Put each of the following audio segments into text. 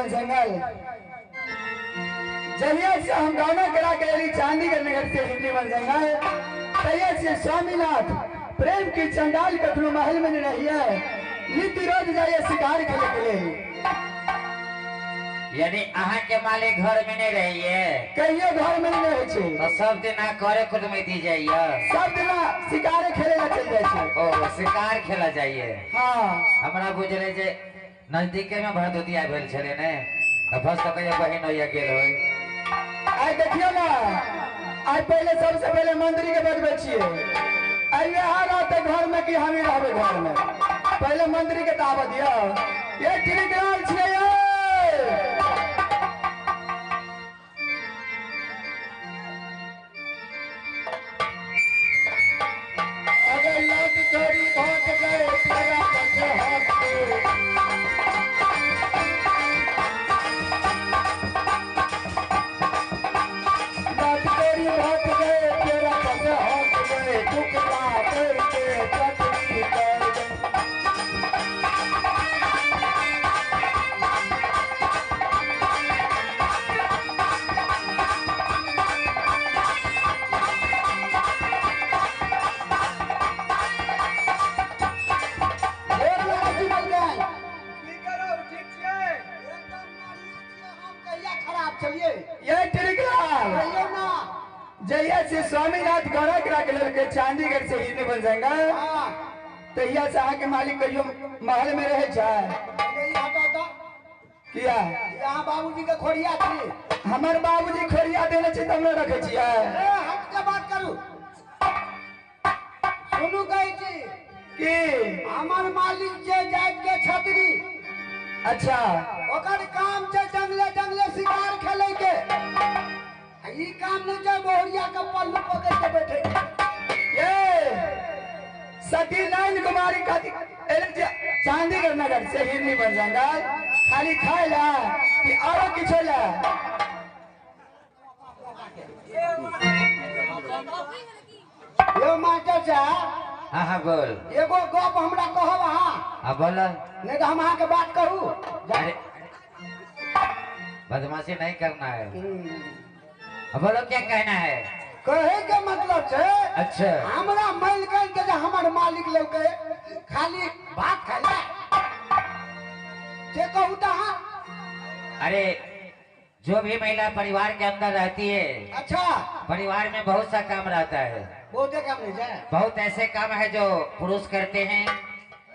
One जंगल जलिया से हम गाना करा के चांदीगढ़ नगर से हिंदी वन जंगल तैया से स्वामीनाथ प्रेम की चंडाल कखनो महल में रही है नित्य रोज जाइए शिकार खेले के लिए। यानी अहाँ के मालिक घर में नहीं रही है कहियो घर में नहीं रहे छे तो सब दिन करे खुद में दी जाइए सब दिन शिकार खेले ला चल जाए छे। ओ शिकार खेला जाइए। हां हमरा बुझले जे नजदीके में भरदुतिया भेल छले ने बस तो कहियो बहिन होइया गेल होय। आई देखियो ना आई पहले सबसे पहले मंत्री के बजबे छिए आई यहाँ रहते घर में कि हम ही रहबे घर में पहले मंत्री के दावत दिया ये ठीक राल छिए अगर लौट चोरी पहुंच गए तेरा पसे हाथ लौट चोरी पहुंच गए तेरा पसे हाथ गए टुकड़ा करके चटनी कर गए। जैया से स्वामीनाथ गौरा करा के लड़के चांदीगढ़ से हिंदी बन जाएगा तैया से आके मालिक कहियो महल में रहे जाए किया यहाँ बाबूजी के खोरिया थी हमारे बाबूजी खोरिया देने से तब रखे छिए हट के बात करू सुनू कहे छी कि हमार मालिक जे जात के छतरी अच्छा ओकर काम छै जंगले जंगले शिकार खेले के ई काम नहीं छै बोहरिया के पल्लू पकड़ के बैठे ये सती नारायण कुमारी का चांदीगढ़ नगर से हिरनी बन जंगल खाली खाए ला कि और किछो ला यो मास्टर साहब हाँ हाँ बोल एगो गप हमरा कहब अहाँ हाँ बोल नहीं तो हम अहाँ के बात करू अरे बदमाशी नहीं करना है अब बोलो क्या कहना है। कहे के मतलब छै अच्छा हमरा मैल कह के जे हमर मालिक लौके खाली भात खाला जे कहू त अहाँ अरे जो भी महिला परिवार के अंदर रहती है अच्छा परिवार में बहुत सा काम रहता है बहुते काम नहीं है बहुत ऐसे काम है जो पुरुष करते हैं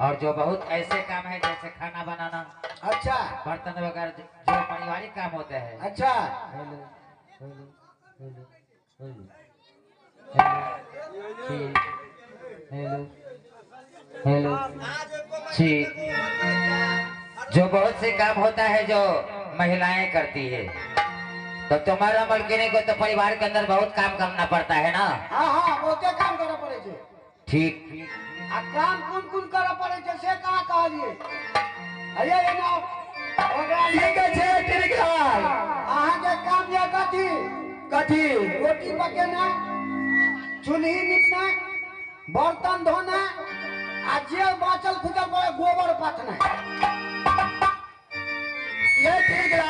और जो बहुत ऐसे काम है जैसे खाना बनाना अच्छा बर्तन वगैरह जो पारिवारिक काम होते हैं। अच्छा हेलो जी जो बहुत से काम होता है जो महिलाएं करती है तो तुम्हारा मलकिनी को तो परिवार के अंदर बहुत काम करना पड़ता है ना। हाँ हाँ बहुते काम करे पड़े छै ठीक आ काम कुन करे पड़े छै से कहाँ कहलिए अरे ये ना ओकरा ठीक है ठीक है अहाँ के काम ये कथी कथी रोटी पकेना चूल्ही निपना बर्तन धोना आ जे बाचल खुचल पड़े गोबर पाथना ये ठीक है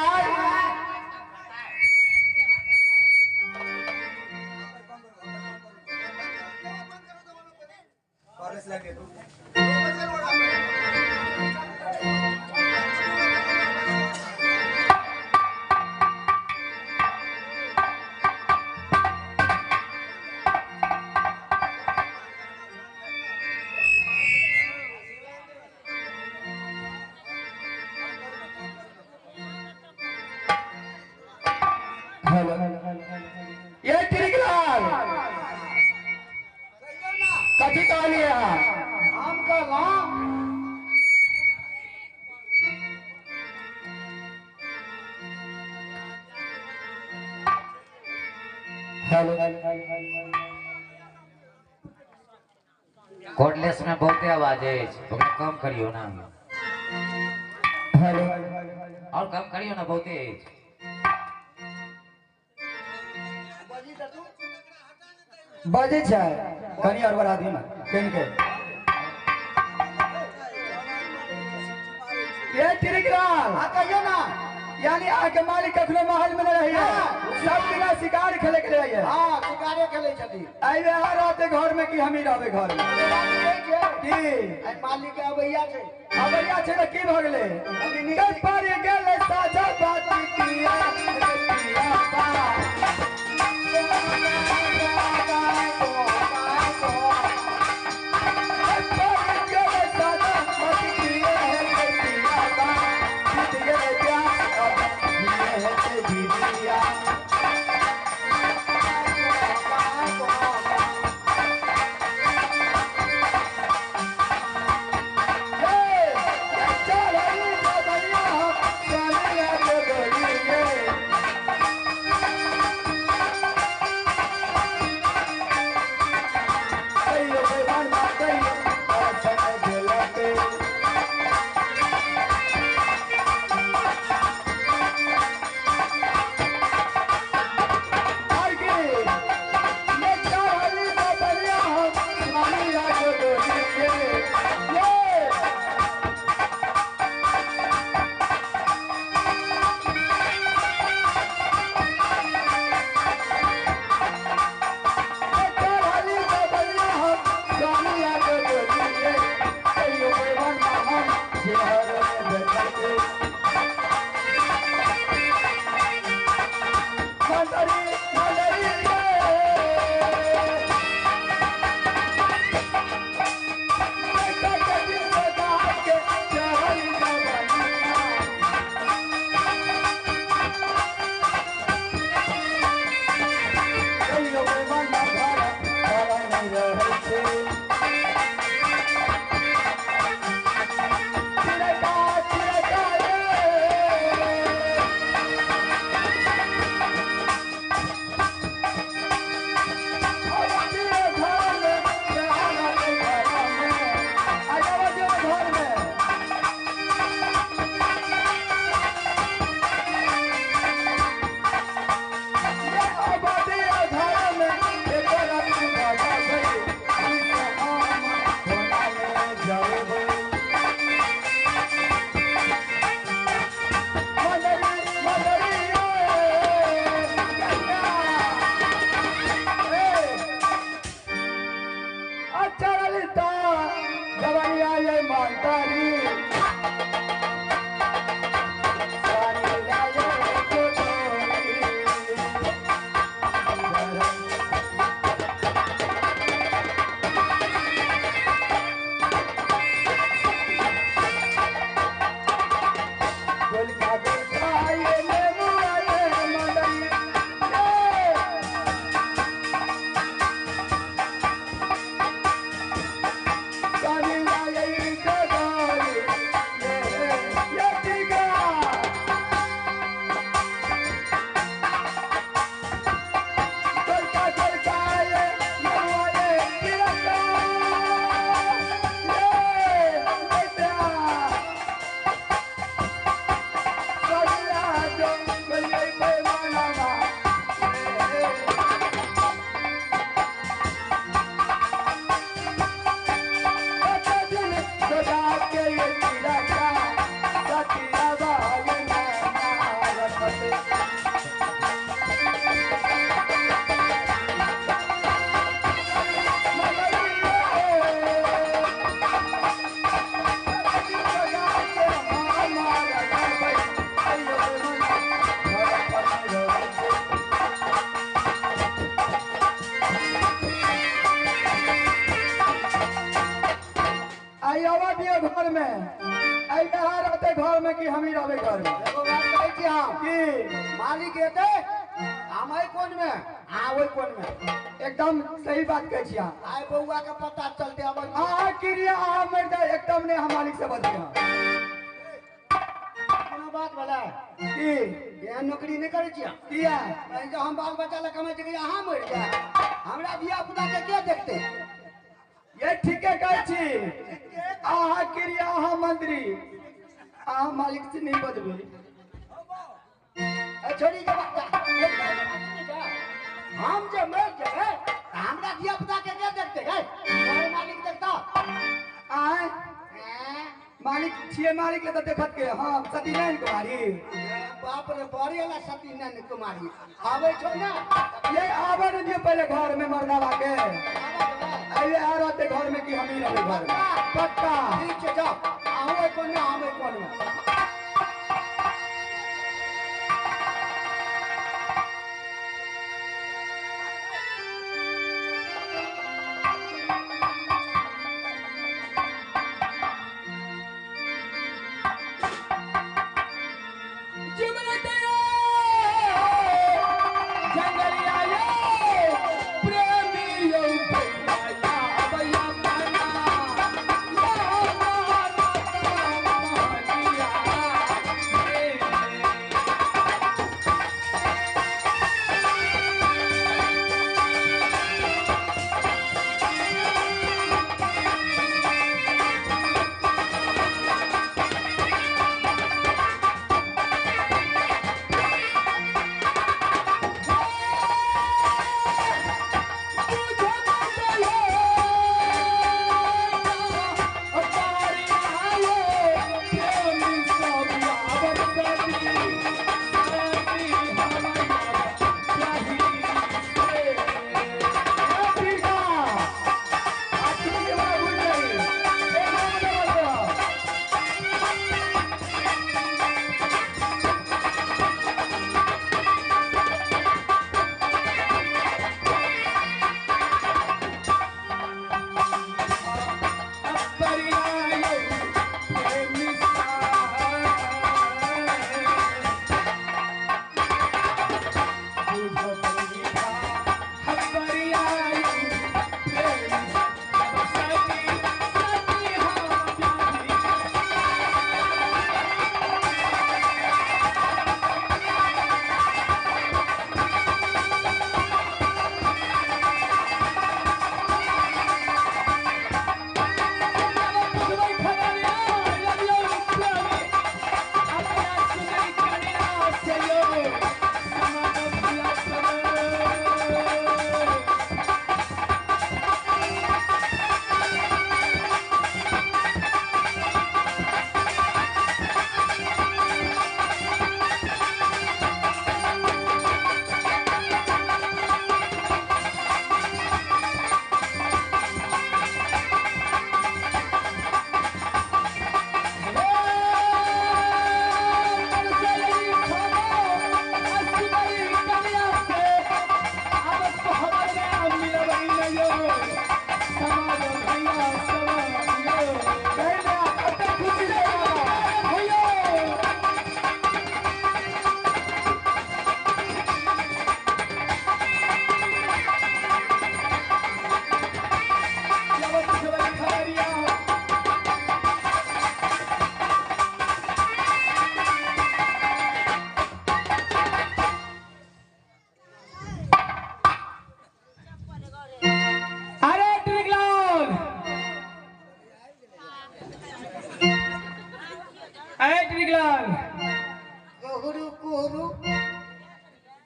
ये त्रिकलाल कथी कहलिए हम कहलहुँ हेलो कोर्डलेस में बहुत आवाज है थोड़ा कम करियो ना हेलो और कम करियो ना बहुत बजे छै कनी और बढ़ा दी ना कन के ये त्रिकलाल कहियो ना यानी आके मालिक कखनो महल में न रही है, सब बिना शिकार खेले के रही है। हाँ शिकारे खेले छथि। आई यहाँ रहते घर में कि हम ही रहबे घर में की मालिक के अबैया छै। अबैया छै त की भ गेलै कल पर गेले साझा बात किया किया घर में आई कहा रहते घर में कि हम ही रहबे घर में। एगो बात कहै छी हम कि मालिक एते हम है कोन में आ ओइ कोन में एकदम सही बात कहै छी अहाँ। आइ बौआ के पता चलते अब अहाँ क्रिया अहाँ मर जाए एकदम ने हम मालिक से बतिया कोनो बात भला कि ये नौकरी नहीं करे छी किया जो हम बाल बच्चा ले कमाई छी अहाँ मर जाए हमरा बियाह पुता के के देखते ये ठीके कहै छी अहाँ क्रिया अहाँ मंत्री अहाँ मालिक से नहीं बदबे छोड़ी के बात हम जे मर जाए हमरा बियाह पुता के के देखते है और मालिक देखता आए मालिक छिए मालिक ले तो देखत के हां सतीनारायण कुमारी बाप रे बड़ी वाला सती नन कुमारी आवे छो ना ये आवे न दियो पहले घर में मर्दावा के अरे आ रहते घर में कि हम ही रहे घर में पक्का ठीक है जाओ आवे कोन ना आवे कोन में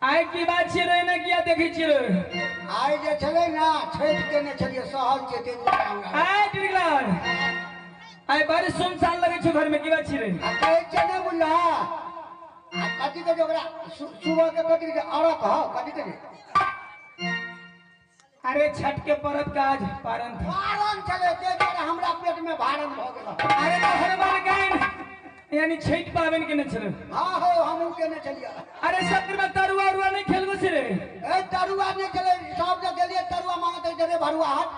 आइ की बात छियै ना किया देखै छियै आइ जे छलै ना छठि केने छलियै सहल छै ते आइ टिकलाल आइ बड़ी सुनसान लगै छै घर में की बात छियै आ कहै छै ने बुल्ला आ कथि के ओकरा सुबह के कथि के अरक ह कथि के अरे छठ के पर्व का आज पारण था पारण चले ते दुआरे हमरा पेट में भारण भ गेल अरे तोहर बार गइन यानी छठ पावन के न चले हां हो हमहू केने छलियै अरे सत्र में तरुआ उरुआ नहीं खेलबो से रे ए तरुआ ने चले सब जे गेलियै तरुआ मांगते रे भरुआ हाथ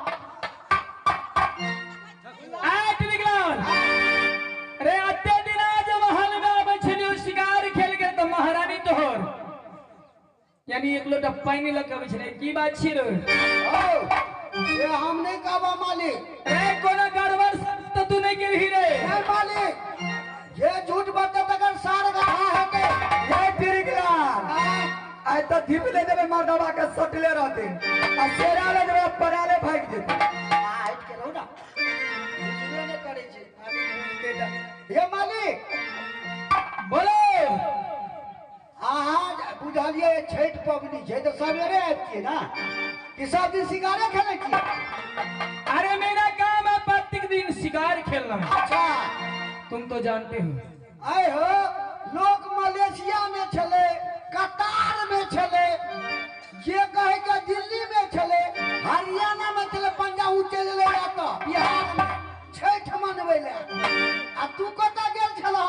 आइ टिकलाल रे अत्ते दिन आज महल में आबै छलियो शिकार खेल के तो महारानी तोहर यानी एक लोटा पानी लग के छले की बात छी रे ओ ये हम नहीं कहबा मालिक रे कोना गड़बड़ तो तू नहीं गिरही रे ए मालिक ये झूठ बात तकर सार गधा हेते ये टिकलाल आइ तो धीप ले देबे मर्दवा के सटले रहते आ शेरा ले देबे पराले भाग जेते हाइट के रहो ना दूसरे ने करे छै ये मालिक बोलो हाँ बुझलिए छठ पबनी छै तो सवेरे आबिए ना कि सब दिन शिकारे खेले छिए अरे मेरा काम है प्रत्येक दिन शिकार खेलना अच्छा तुम तो जानते हो आए हो लोक मलेशिया में छले, कतार में छले, जे कहे के दिल्ली में छले, हरियाणा में छले, पंजाब चले जाता बिहार में छठ मनवे ले। आ तू कता गेल छला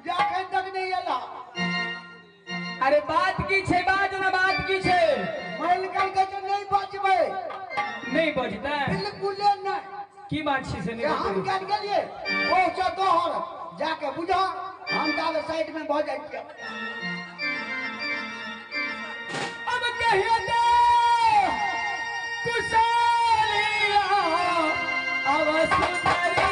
जाके तक नहीं एला। अरे बात की छे, बात ना बात की छे। मैल कल के तो नहीं बचबे, नहीं बजता बिल्कुल नहीं। की बात छी से नहीं हम बजता। क्या गेलिए ओ चतोहर जाके बुझा, हम ताले साइड में भ जाई छियै। अब कहिए दे कुशलिया अवसुंदरी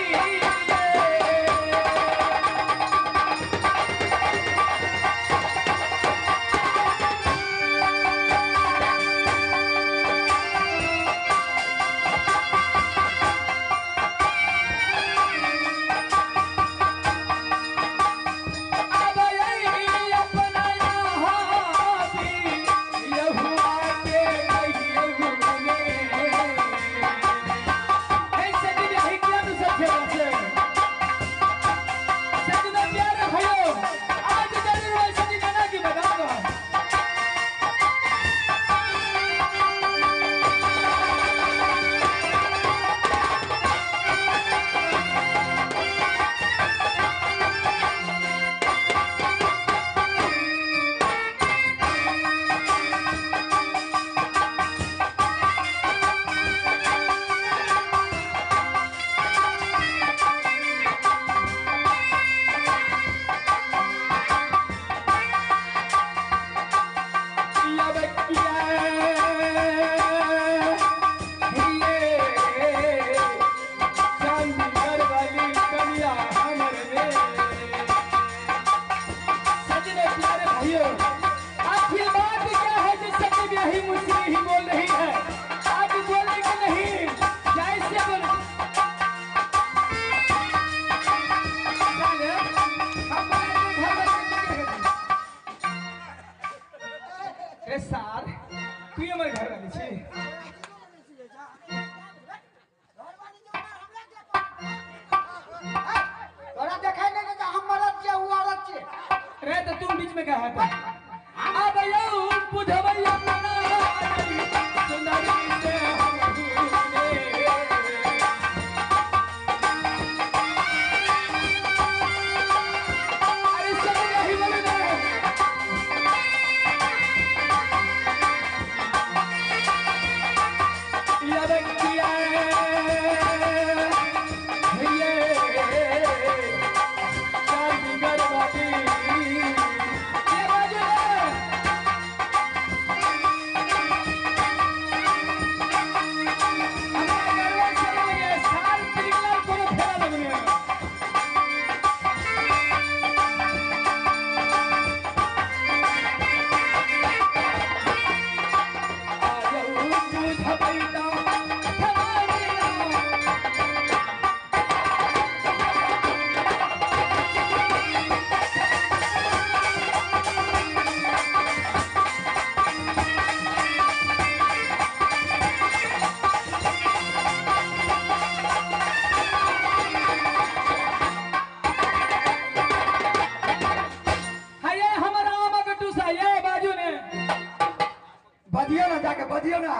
बदियो ना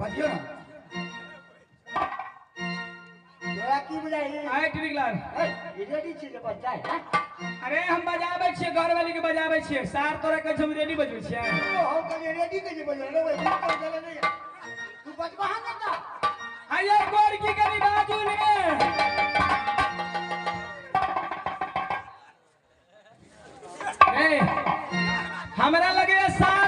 बदियो ना तोरा की बुझाई आए टिकलाल ए रेडी छी जे बजाय है। अरे हम बजाबै छियै, घर वाली के बजाबै छियै। सार तोरा कहै हम रेडी बजबै छियै। ओ कने रेडी के जे बजै रे भाई तू चले नहीं तू बजबा है ना आइए गोर की कनी बाजू ने ए हमरा लगे सार